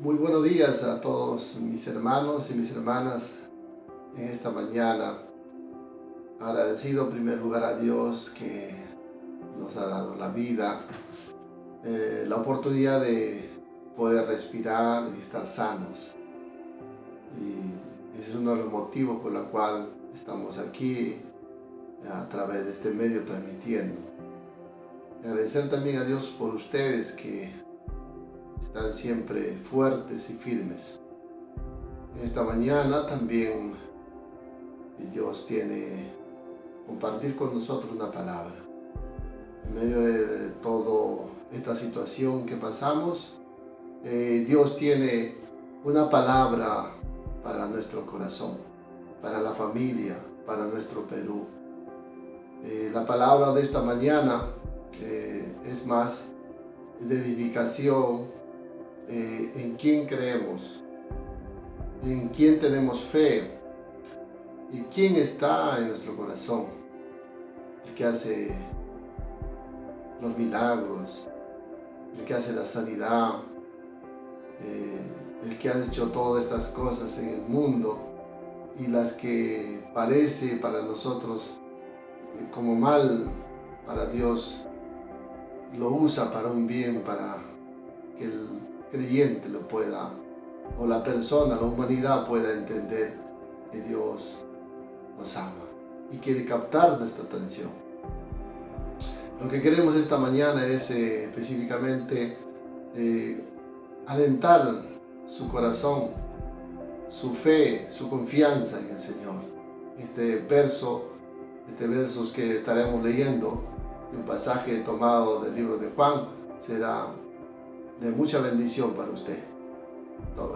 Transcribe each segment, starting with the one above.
Muy buenos días a todos mis hermanos y mis hermanas en esta mañana. Agradecido en primer lugar a Dios que nos ha dado la vida, la oportunidad de poder respirar y estar sanos. Y ese es uno de los motivos por los cuales estamos aquí a través de este medio transmitiendo. Agradecer también a Dios por ustedes que están siempre fuertes y firmes. Esta mañana también Dios tiene compartir con nosotros una palabra. En medio de toda esta situación que pasamos, Dios tiene una palabra para nuestro corazón, para la familia, para nuestro Perú. La palabra de esta mañana es más de edificación en quién creemos, en quién tenemos fe y quién está en nuestro corazón, el que hace los milagros, el que hace la sanidad, el que ha hecho todas estas cosas en el mundo y las que parece para nosotros como mal, para Dios lo usa para un bien, para que el creyente lo pueda, o la persona, la humanidad pueda entender que Dios nos ama y quiere captar nuestra atención. Lo que queremos esta mañana es específicamente alentar su corazón, su fe, su confianza en el Señor. Versos que estaremos leyendo, un pasaje tomado del libro de Juan, será de mucha bendición para usted.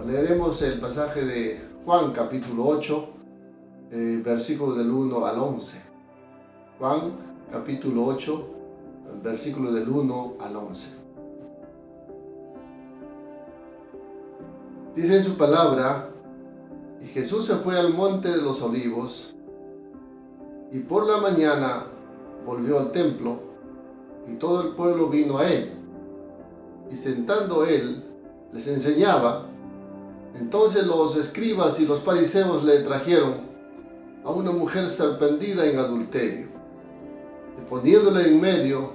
Leeremos el pasaje de Juan capítulo 8, versículos del 1 al 11. Juan capítulo 8, versículos del 1 al 11. Dice en su palabra: y Jesús se fue al monte de los olivos, y por la mañana volvió al templo, y todo el pueblo vino a él. Y sentando él, les enseñaba. Entonces los escribas y los fariseos le trajeron a una mujer sorprendida en adulterio. Y poniéndole en medio,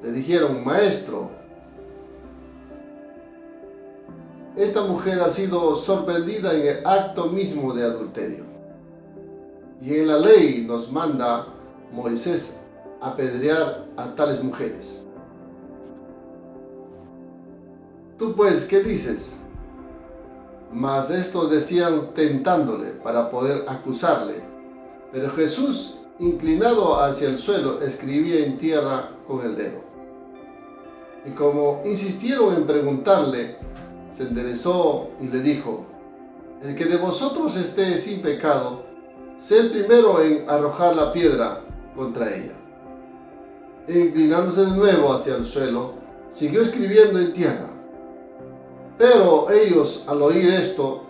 le dijeron: Maestro, esta mujer ha sido sorprendida en el acto mismo de adulterio. Y en la ley nos manda Moisés apedrear a tales mujeres. Tú pues, ¿qué dices? Mas esto decían tentándole para poder acusarle. Pero Jesús, inclinado hacia el suelo, escribía en tierra con el dedo. Y como insistieron en preguntarle, se enderezó y le dijo: el que de vosotros esté sin pecado, sé el primero en arrojar la piedra contra ella. E inclinándose de nuevo hacia el suelo, siguió escribiendo en tierra. Pero ellos, al oír esto,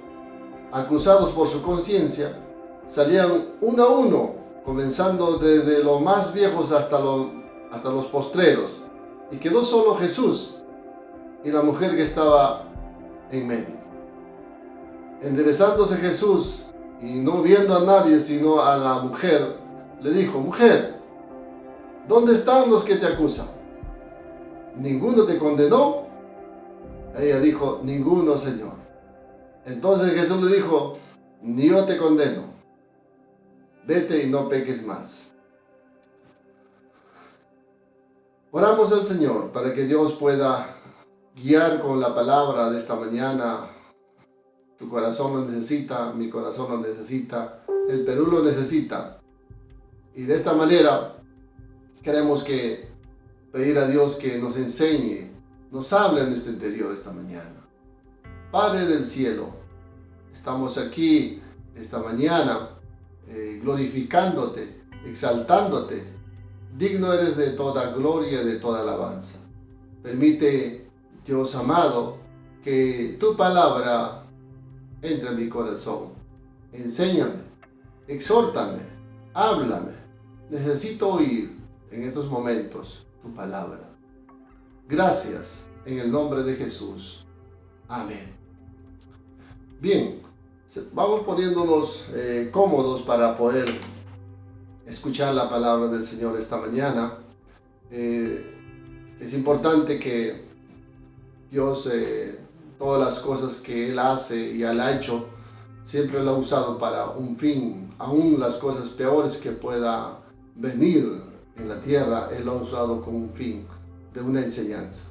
acusados por su conciencia, salían uno a uno, comenzando desde los más viejos hasta los postreros, y quedó solo Jesús y la mujer que estaba en medio. Enderezándose Jesús y no viendo a nadie sino a la mujer, le dijo: Mujer, ¿dónde están los que te acusan? ¿Ninguno te condenó? Ella dijo: Ninguno, Señor. Entonces Jesús le dijo: Ni yo te condeno. Vete y no peques más. Oramos al Señor para que Dios pueda guiar con la palabra de esta mañana. Tu corazón lo necesita, mi corazón lo necesita, el Perú lo necesita. Y de esta manera queremos pedir a Dios que nos enseñe, nos hable en nuestro interior esta mañana. Padre del cielo, estamos aquí esta mañana glorificándote, exaltándote. Digno eres de toda gloria y de toda alabanza. Permite, Dios amado, que tu palabra entre en mi corazón. Enséñame, exhórtame, háblame. Necesito oír en estos momentos tu palabra. Gracias en el nombre de Jesús. Amén. Bien, vamos poniéndonos cómodos para poder escuchar la palabra del Señor esta mañana. Es importante que Dios, todas las cosas que Él hace y Él ha hecho, siempre lo ha usado para un fin. Aún las cosas peores que pueda venir en la tierra, Él lo ha usado con un fin de una enseñanza.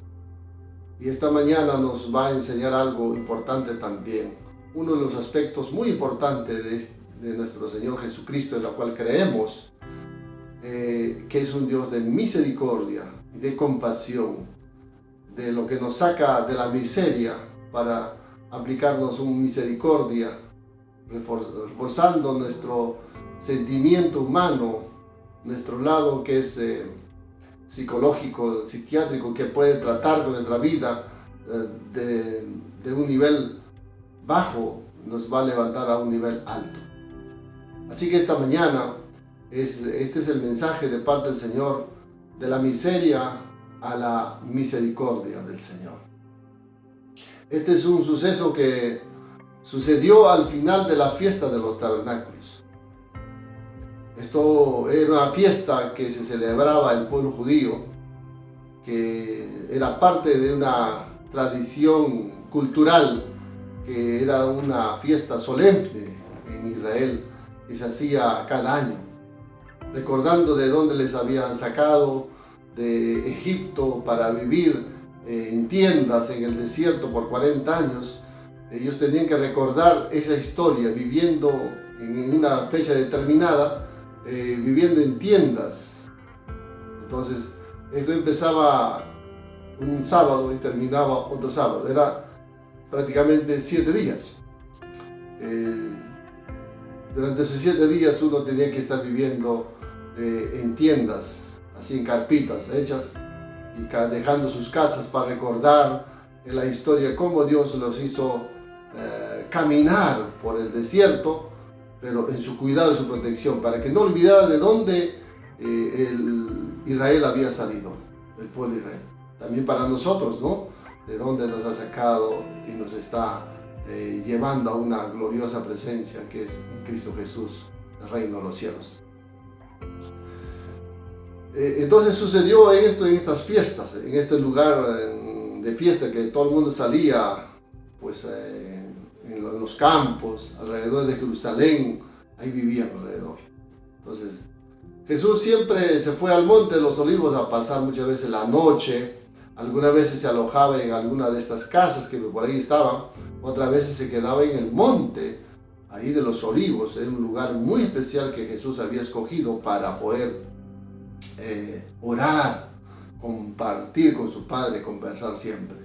Y esta mañana nos va a enseñar algo importante también. Uno de los aspectos muy importantes de nuestro Señor Jesucristo, en la cual creemos, que es un Dios de misericordia, de compasión, de lo que nos saca de la miseria para aplicarnos una misericordia, reforzando nuestro sentimiento humano, nuestro lado que es psicológico, psiquiátrico, que puede tratar con nuestra vida de un nivel bajo, nos va a levantar a un nivel alto. Así que esta mañana, este es el mensaje de parte del Señor, de la miseria a la misericordia del Señor. Este es un suceso que sucedió al final de la fiesta de los tabernáculos. Esto era una fiesta que se celebraba el pueblo judío, que era parte de una tradición cultural, que era una fiesta solemne en Israel, que se hacía cada año, recordando de dónde les habían sacado de Egipto para vivir en tiendas en el desierto por 40 años. Ellos tenían que recordar esa historia, viviendo en una fecha determinada, viviendo en tiendas. Entonces, esto empezaba un sábado y terminaba otro sábado. Era prácticamente 7 días. Durante esos 7 días uno tenía que estar viviendo en tiendas, así en carpitas hechas, y dejando sus casas para recordar en la historia cómo Dios los hizo caminar por el desierto, pero en su cuidado y su protección, para que no olvidara de dónde Israel había salido, el pueblo de Israel. También para nosotros, ¿no? De dónde nos ha sacado y nos está llevando a una gloriosa presencia que es en Cristo Jesús, el reino de los cielos. Entonces sucedió esto en estas fiestas, en este lugar de fiesta, que todo el mundo salía pues en los campos alrededor de Jerusalén, ahí vivían alrededor. Entonces Jesús siempre se fue al monte de los olivos a pasar muchas veces la noche. Algunas veces se alojaba en alguna de estas casas que por ahí estaban, otras veces se quedaba en el monte ahí de los olivos, en un lugar muy especial que Jesús había escogido para poder orar, compartir con su Padre, conversar siempre.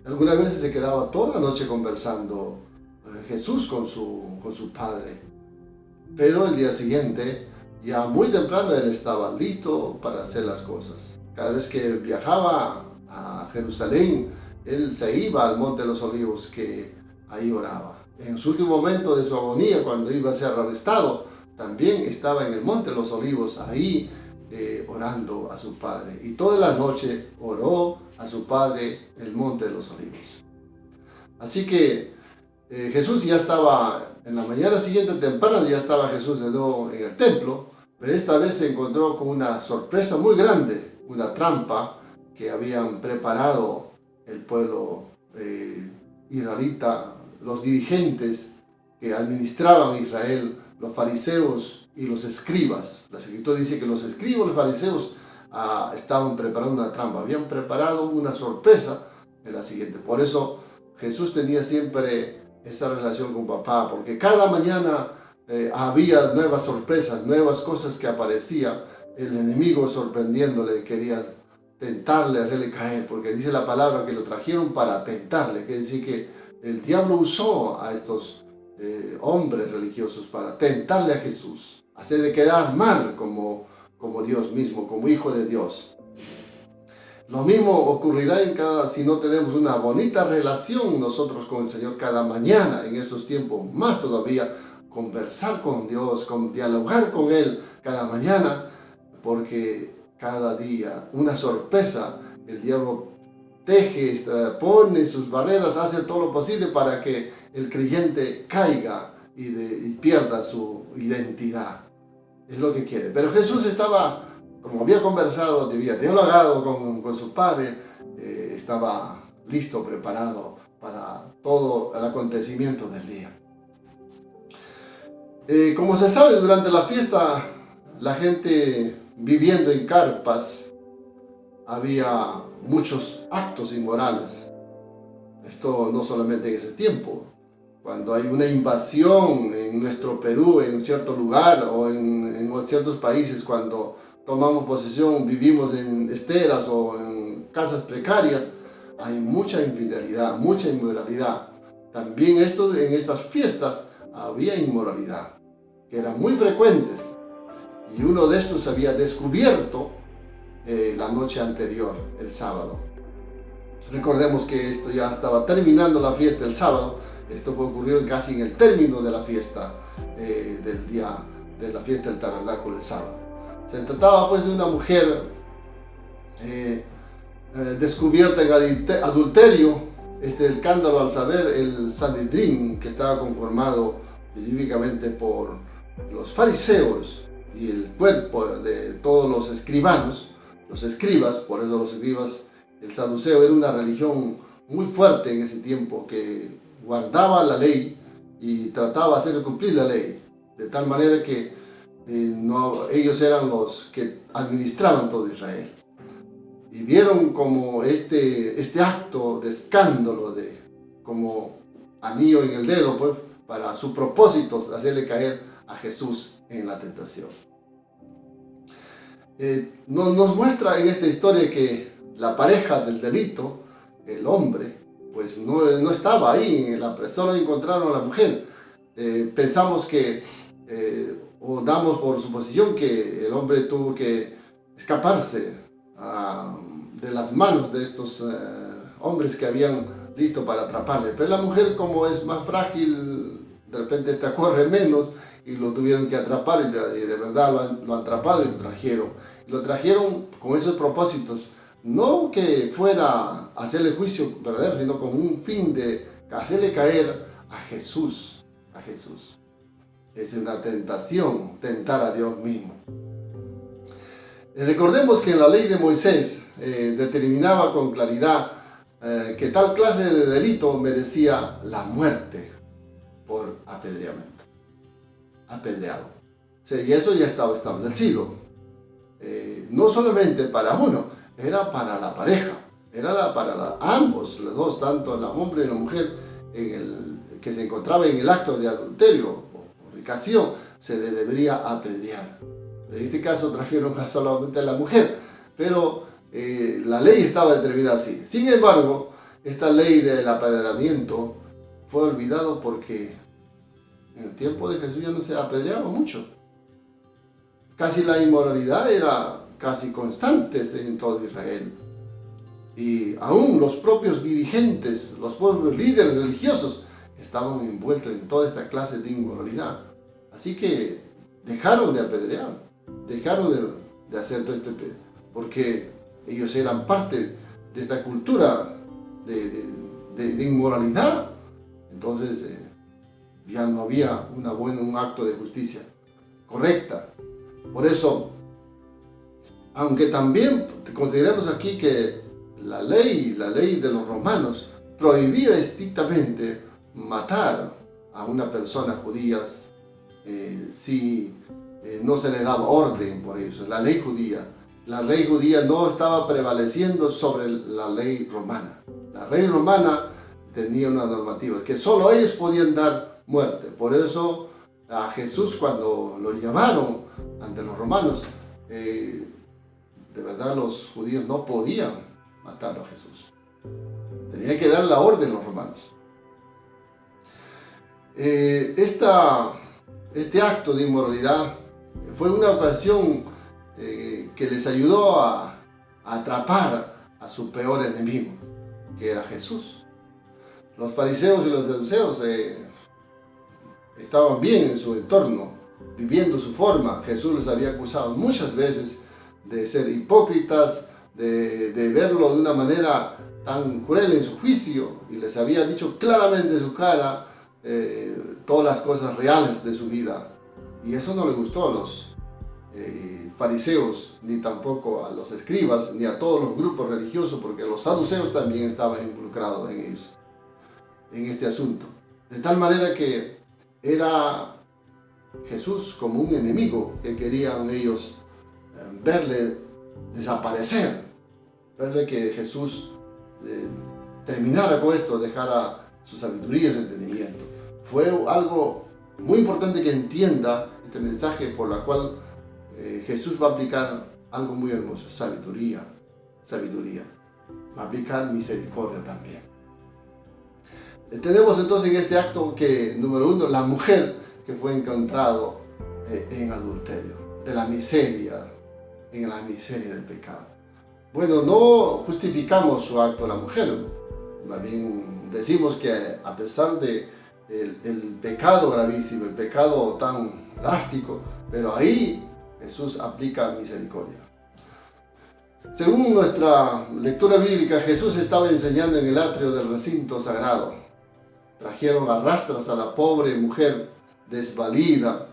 Algunas veces se quedaba toda la noche conversando Jesús con su Padre, pero el día siguiente, ya muy temprano, él estaba listo para hacer las cosas. Cada vez que viajaba a Jerusalén, él se iba al Monte de los Olivos, que ahí oraba. En su último momento de su agonía, cuando iba a ser arrestado, también estaba en el Monte de los Olivos, ahí orando a su Padre. Y toda la noche oró a su Padre en el Monte de los Olivos. Así que Jesús ya estaba, en la mañana siguiente temprano, ya estaba Jesús de nuevo en el templo, pero esta vez se encontró con una sorpresa muy grande, una trampa que habían preparado el pueblo israelita, los dirigentes que administraban Israel, los fariseos y los escribas. La Escritura dice que los escribas y los fariseos estaban preparando una trampa, habían preparado una sorpresa en la siguiente. Por eso Jesús tenía siempre esa relación con papá, porque cada mañana había nuevas sorpresas, nuevas cosas que aparecían. El enemigo sorprendiéndole quería tentarle, hacerle caer, porque dice la palabra que lo trajeron para tentarle, que decir que el diablo usó a estos hombres religiosos para tentarle a Jesús, hacerle quedar mal como Dios mismo, como hijo de Dios. Lo mismo ocurrirá si no tenemos una bonita relación nosotros con el Señor cada mañana, en estos tiempos más todavía, conversar con Dios, dialogar con Él cada mañana, porque cada día una sorpresa el diablo teje, pone sus barreras, hace todo lo posible para que el creyente caiga y pierda su identidad. Es lo que quiere. Pero Jesús estaba, como había conversado, había dialogado con su Padre, estaba listo, preparado para todo el acontecimiento del día. Como se sabe, durante la fiesta, la gente viviendo en carpas, había muchos actos inmorales. Esto no solamente en ese tiempo. Cuando hay una invasión en nuestro Perú, en un cierto lugar, o en ciertos países, cuando tomamos posesión, vivimos en esteras o en casas precarias, hay mucha infidelidad, mucha inmoralidad. También en estas fiestas había inmoralidad, que eran muy frecuentes. Y uno de estos se había descubierto la noche anterior, el sábado. Recordemos que esto ya estaba terminando la fiesta el sábado. Esto ocurrió casi en el término de la fiesta del día de la fiesta del tabernáculo el sábado. Se trataba pues de una mujer descubierta en adulterio. Este escándalo al saber el Sanedrín, que estaba conformado específicamente por los fariseos y el cuerpo de todos los escribanos, los escribas. Por eso los escribas, el saduceo era una religión muy fuerte en ese tiempo, que guardaba la ley y trataba de hacer cumplir la ley, de tal manera que ellos eran los que administraban todo Israel. Y vieron como este acto de escándalo, como anillo en el dedo, pues, para su propósito, hacerle caer a Jesús en la tentación. Nos muestra en esta historia que la pareja del delito, el hombre, pues no estaba ahí, solo encontraron a la mujer. Pensamos que, o damos por suposición que el hombre tuvo que escaparse de las manos de estos hombres que habían listo para atraparle. Pero la mujer, como es más frágil, de repente corre menos, y lo tuvieron que atrapar, y de verdad lo han atrapado y lo trajeron. Y lo trajeron con esos propósitos, no que fuera a hacerle juicio verdadero, sino con un fin de hacerle caer a Jesús. Es una tentación, tentar a Dios mismo. Recordemos que en la ley de Moisés determinaba con claridad que tal clase de delito merecía la muerte por apedreado. Y eso ya estaba establecido. No solamente para uno, era para la pareja, era para ambos, los dos, tanto el hombre y la mujer, que se encontraba en el acto de adulterio o fornicación, se le debería apedrear. En este caso trajeron solamente a la mujer, pero la ley estaba determinada así. Sin embargo, esta ley del apedreamiento fue olvidado porque en el tiempo de Jesús ya no se apedreaba mucho. Casi la inmoralidad era casi constante en todo Israel. Y aún los propios dirigentes, los propios líderes religiosos estaban envueltos en toda esta clase de inmoralidad. Así que dejaron de apedrear, dejaron de hacer todo esto, porque ellos eran parte de esta cultura de inmoralidad. Entonces ya no había un acto de justicia correcta. Por eso, aunque también consideramos aquí que la ley de los romanos prohibía estrictamente matar a una persona judía si no se le daba orden por eso. La ley judía no estaba prevaleciendo sobre la ley romana. La ley romana tenía una normativa que solo ellos podían dar muerte. Por eso a Jesús, cuando lo llevaron ante los romanos, de verdad los judíos no podían matarlo a Jesús. Tenían que dar la orden los romanos. Este acto de inmoralidad fue una ocasión que les ayudó a atrapar a su peor enemigo, que era Jesús. Los fariseos y los saduceos estaban bien en su entorno, viviendo su forma. Jesús les había acusado muchas veces de ser hipócritas, de verlo de una manera tan cruel en su juicio y les había dicho claramente en su cara todas las cosas reales de su vida. Y eso no le gustó a los fariseos, ni tampoco a los escribas, ni a todos los grupos religiosos, porque los saduceos también estaban involucrados en ellos, en este asunto. De tal manera que era Jesús como un enemigo que querían ellos verle desaparecer, verle que Jesús terminara con esto, dejara su sabiduría y su entendimiento. Fue algo muy importante que entienda este mensaje, por la cual Jesús va a aplicar algo muy hermoso: sabiduría. Va a aplicar misericordia también. Tenemos entonces en este acto que, número 1, la mujer que fue encontrado en adulterio, de la miseria, en la miseria del pecado. Bueno, no justificamos su acto la mujer, más bien decimos que a pesar de el pecado gravísimo, el pecado tan drástico, pero ahí Jesús aplica misericordia. Según nuestra lectura bíblica, Jesús estaba enseñando en el atrio del recinto sagrado. Trajeron a rastras a la pobre mujer desvalida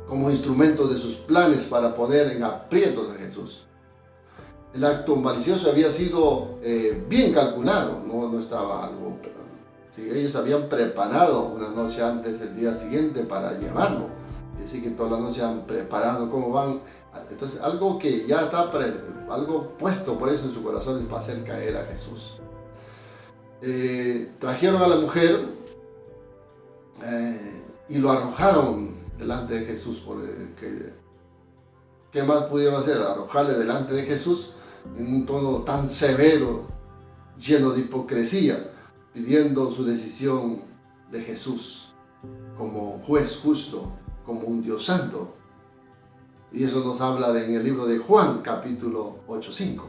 como instrumento de sus planes para poner en aprietos a Jesús. El acto malicioso había sido bien calculado, no estaba algo. Sí, ellos habían preparado una noche antes del día siguiente para llevarlo. Así que toda la noche han preparado cómo van. Entonces, algo que ya está algo puesto por eso en su corazón es para hacer caer a Jesús. Trajeron a la mujer y lo arrojaron delante de Jesús. ¿Qué más pudieron hacer? Arrojarle delante de Jesús en un tono tan severo, lleno de hipocresía, pidiendo su decisión de Jesús como juez justo, como un Dios santo. Y eso nos habla en el libro de Juan, capítulo 8:5.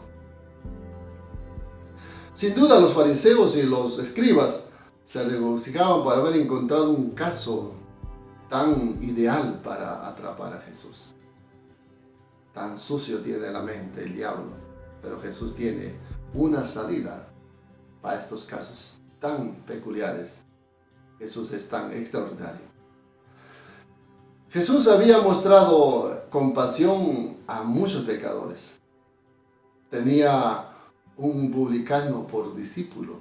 Sin duda, los fariseos y los escribas se regocijaban por haber encontrado un caso tan ideal para atrapar a Jesús. Tan sucio tiene la mente el diablo, pero Jesús tiene una salida para estos casos tan peculiares. Jesús es tan extraordinario. Jesús había mostrado compasión a muchos pecadores. Tenía un publicano por discípulo.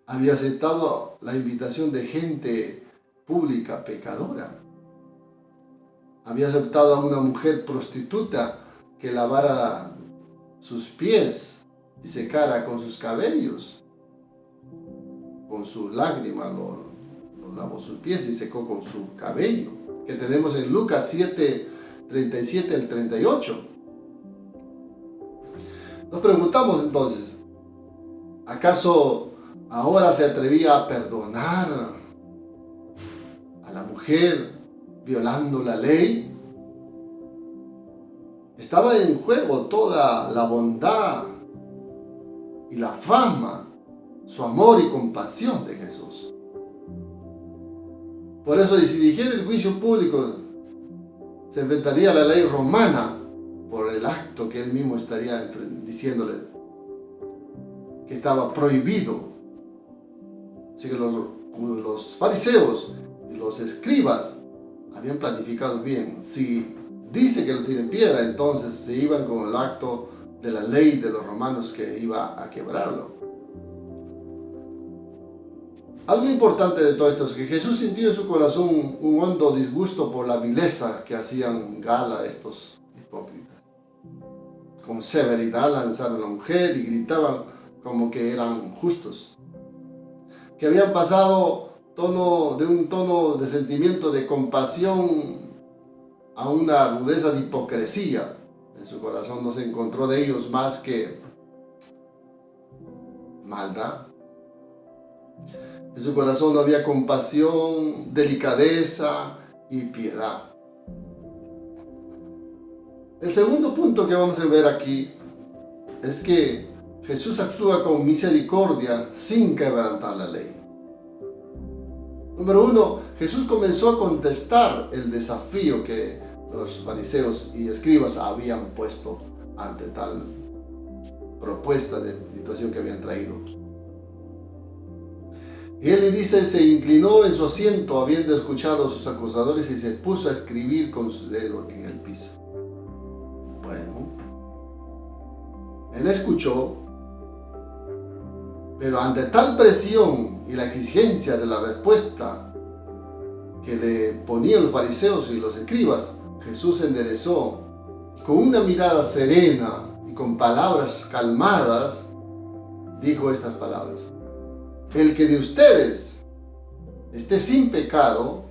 Había aceptado la invitación de gente pública pecadora. Había aceptado a una mujer prostituta que lavara sus pies y secara con sus cabellos. Con sus lágrimas lo lavó sus pies y secó con su cabello, que tenemos en Lucas 7:37 al 38. Nos preguntamos entonces, ¿acaso ahora se atrevía a perdonar a la mujer violando la ley? Estaba en juego toda la bondad y la fama, su amor y compasión de Jesús. Por eso, si dijera el juicio público, se enfrentaría a la ley romana por el acto que él mismo estaría diciéndole que estaba prohibido. Así que los fariseos y los escribas habían planificado bien. Si dice que lo tienen piedra, entonces se iban con el acto de la ley de los romanos que iba a quebrarlo. Algo importante de todo esto es que Jesús sintió en su corazón un hondo disgusto por la vileza que hacían gala estos hipócritas. Con severidad lanzaron a la mujer y gritaban como que eran justos, que habían pasado de un tono de sentimiento de compasión a una rudeza de hipocresía. En su corazón no se encontró de ellos más que maldad. En su corazón no había compasión, delicadeza y piedad. El segundo punto que vamos a ver aquí es que Jesús actúa con misericordia sin quebrantar la ley. Número 1, Jesús comenzó a contestar el desafío que los fariseos y escribas habían puesto ante tal propuesta de situación que habían traído. Y él le dice, se inclinó en su asiento habiendo escuchado a sus acusadores y se puso a escribir con su dedo en el piso. Bueno, él escuchó, pero ante tal presión y la exigencia de la respuesta que le ponían los fariseos y los escribas, Jesús se enderezó con una mirada serena y con palabras calmadas, dijo estas palabras: el que de ustedes esté sin pecado,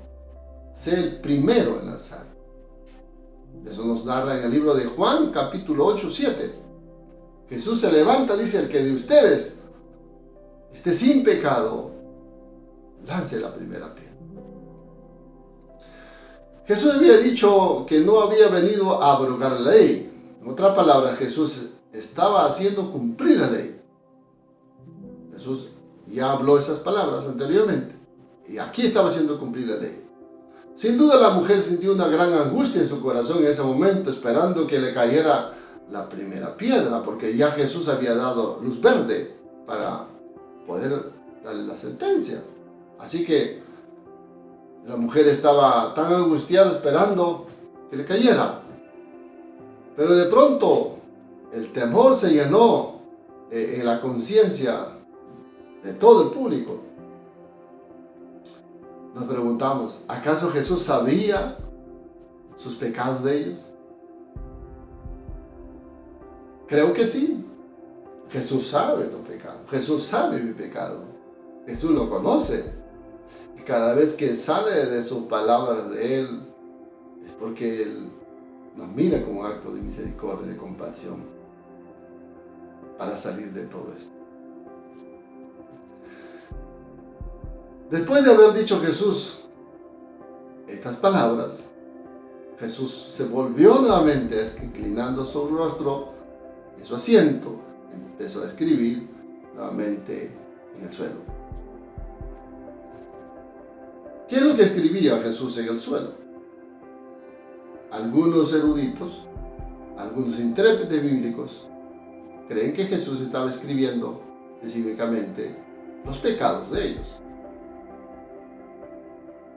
sea el primero en lanzar. Eso nos narra en el libro de Juan, capítulo 8, 7. Jesús se levanta, dice, el que de ustedes esté sin pecado, lance la primera piedra. Jesús había dicho que no había venido a abrogar la ley. En otras palabras, Jesús estaba haciendo cumplir la ley. Jesús ya habló esas palabras anteriormente. Y aquí estaba haciendo cumplir la ley. Sin duda la mujer sintió una gran angustia en su corazón en ese momento, esperando que le cayera la primera piedra, porque ya Jesús había dado luz verde para poder darle la sentencia. Así que la mujer estaba tan angustiada esperando que le cayera. Pero de pronto el temor se llenó en la conciencia de todo el público. Nos preguntamos, ¿acaso Jesús sabía sus pecados de ellos? Creo que sí. Jesús sabe tu pecado. Jesús sabe mi pecado. Jesús lo conoce. Y cada vez que sale de sus palabras de Él, es porque Él nos mira como un acto de misericordia y de compasión para salir de todo esto. Después de haber dicho Jesús estas palabras, Jesús se volvió nuevamente, inclinando su rostro en su asiento, empezó a escribir nuevamente en el suelo. ¿Qué es lo que escribía Jesús en el suelo? Algunos eruditos, algunos intérpretes bíblicos, creen que Jesús estaba escribiendo específicamente los pecados de ellos.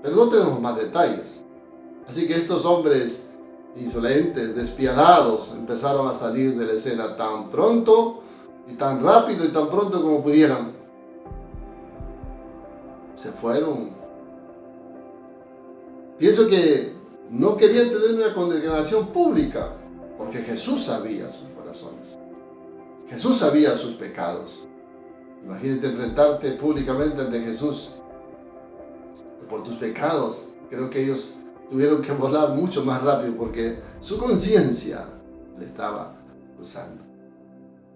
Pero no tenemos más detalles. Así que estos hombres insolentes, despiadados, empezaron a salir de la escena tan pronto y tan rápido y tan pronto como pudieran. Se fueron. Pienso que no querían tener una condenación pública, porque Jesús sabía sus corazones. Jesús sabía sus pecados. Imagínate enfrentarte públicamente ante Jesús por tus pecados. Creo que ellos tuvieron que volar mucho más rápido porque su conciencia le estaba acusando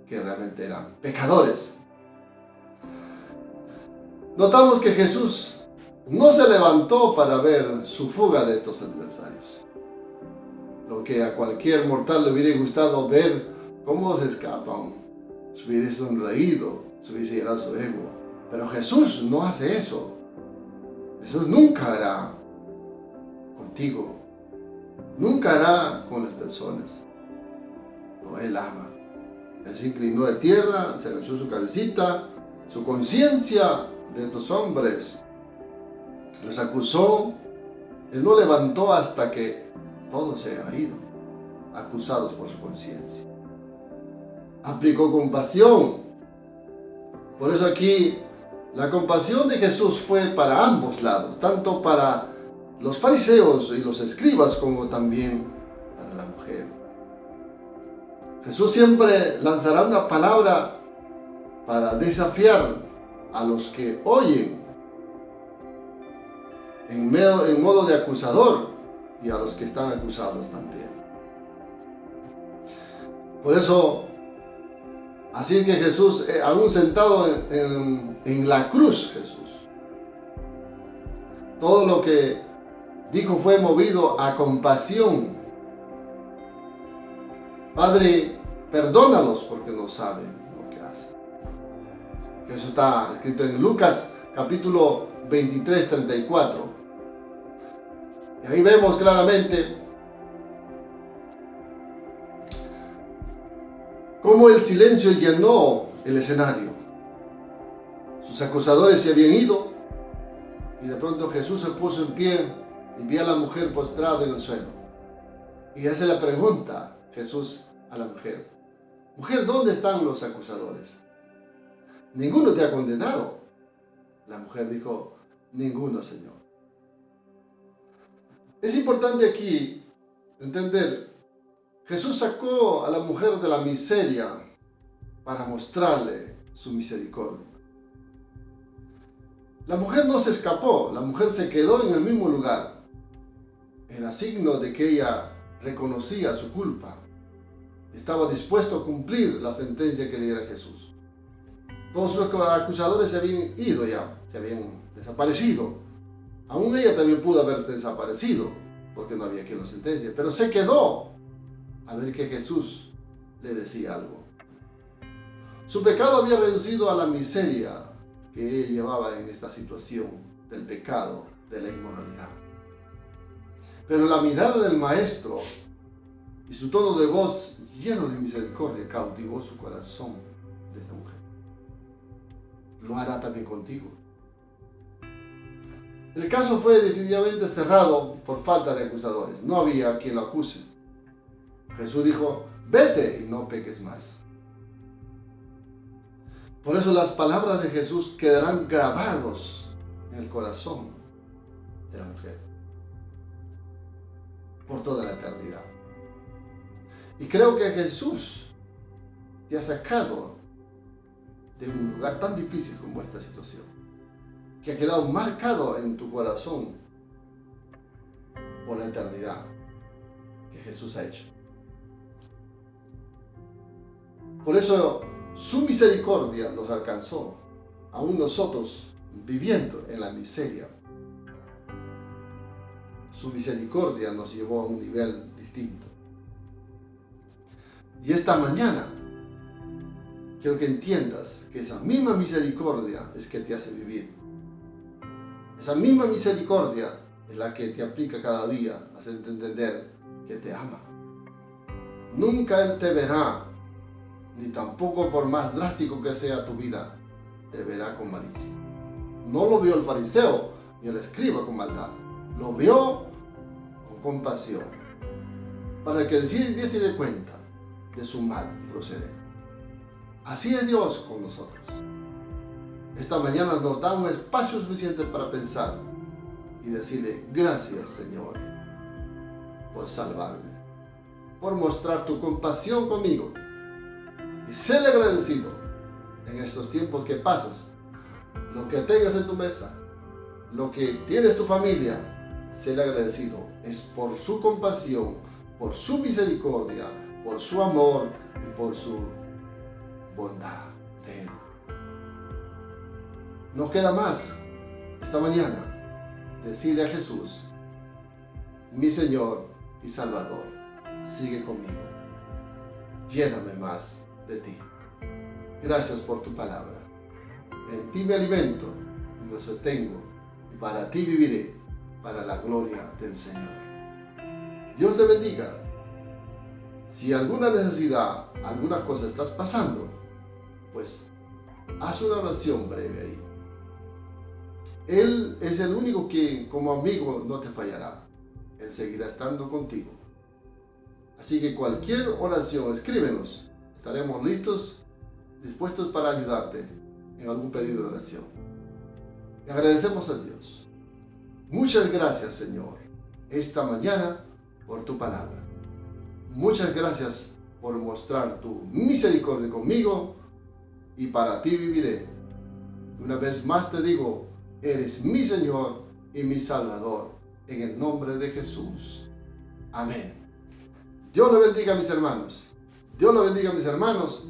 que realmente eran pecadores. Notamos que Jesús no se levantó para ver su fuga de estos adversarios. Lo que a cualquier mortal le hubiera gustado ver cómo se escapan, se hubiera sonreído, se hubiera llenado su ego. Pero Jesús no hace eso. Jesús nunca hará contigo, nunca hará con las personas. No, Él ama. Él se inclinó de tierra, se agachó su cabecita, su conciencia de estos hombres los acusó. Él no levantó hasta que todos se hayan ido, acusados por su conciencia. Aplicó compasión. Por eso aquí la compasión de Jesús fue para ambos lados, tanto para los fariseos y los escribas como también para la mujer. Jesús siempre lanzará una palabra para desafiar a los que oyen en modo de acusador y a los que están acusados también. Por eso, así es que Jesús, aún sentado en la cruz, Jesús, todo lo que dijo fue movido a compasión. Padre, perdónalos porque no saben lo que hacen. Eso está escrito en Lucas capítulo 23, 34. Y ahí vemos claramente Cómo el silencio llenó el escenario. Sus acusadores se habían ido y de pronto Jesús se puso en pie y vio a la mujer postrada en el suelo. Y hace la pregunta Jesús a la mujer: mujer, ¿dónde están los acusadores? Ninguno te ha condenado. La mujer dijo: ninguno, Señor. Es importante aquí entender, Jesús sacó a la mujer de la miseria para mostrarle su misericordia. La mujer no se escapó, la mujer se quedó en el mismo lugar. Era signo de que ella reconocía su culpa. Estaba dispuesto a cumplir la sentencia que le diera Jesús. Todos sus acusadores se habían ido ya, se habían desaparecido. Aún ella también pudo haberse desaparecido, porque no había quien lo sentencia, pero se quedó a ver que Jesús le decía algo. Su pecado había reducido a la miseria que ella llevaba en esta situación del pecado, de la inmoralidad. Pero la mirada del Maestro y su tono de voz lleno de misericordia cautivó su corazón de esta mujer. Lo hará también contigo. El caso fue definitivamente cerrado por falta de acusadores. No había quien lo acuse. Jesús dijo: vete y no peques más. Por eso las palabras de Jesús quedarán grabados en el corazón de la mujer por toda la eternidad. Y creo que Jesús te ha sacado de un lugar tan difícil como esta situación, que ha quedado marcado en tu corazón por la eternidad que Jesús ha hecho. Por eso su misericordia nos alcanzó, aún nosotros viviendo en la miseria. Su misericordia nos llevó a un nivel distinto. Y esta mañana quiero que entiendas que esa misma misericordia es que te hace vivir. Esa misma misericordia es la que te aplica cada día, hacerte entender que te ama. Nunca Él te verá, ni tampoco por más drástico que sea tu vida, te verá con malicia. No lo vio el fariseo ni el escriba con maldad, lo vio con compasión, para que diese de cuenta de su mal proceder. Así es Dios con nosotros. Esta mañana nos da un espacio suficiente para pensar y decirle: gracias, Señor, por salvarme, por mostrar tu compasión conmigo. Y séle agradecido en estos tiempos que pasas, lo que tengas en tu mesa, lo que tienes tu familia. Séle agradecido. Es por su compasión, por su misericordia, por su amor y por su bondad de Él. No queda más esta mañana decirle a Jesús: mi Señor y Salvador, sigue conmigo. Lléname más de ti. Gracias por tu palabra. En ti me alimento y me sostengo, y para ti viviré, para la gloria del Señor. Dios te bendiga. Si alguna necesidad, alguna cosa estás pasando, pues haz una oración breve ahí. Él es el único que como amigo no te fallará. Él seguirá estando contigo. Así que cualquier oración, escríbenos. Estaremos listos, dispuestos para ayudarte en algún pedido de oración. Y agradecemos a Dios. Muchas gracias, Señor, esta mañana por tu palabra. Muchas gracias por mostrar tu misericordia conmigo, y para ti viviré. Una vez más te digo: eres mi Señor y mi Salvador, en el nombre de Jesús. Amén. Dios le bendiga, mis hermanos. Dios lo bendiga, mis hermanos.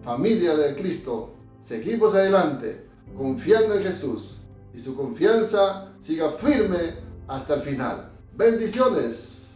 Familia de Cristo, seguimos adelante, confiando en Jesús, y su confianza siga firme hasta el final. Bendiciones.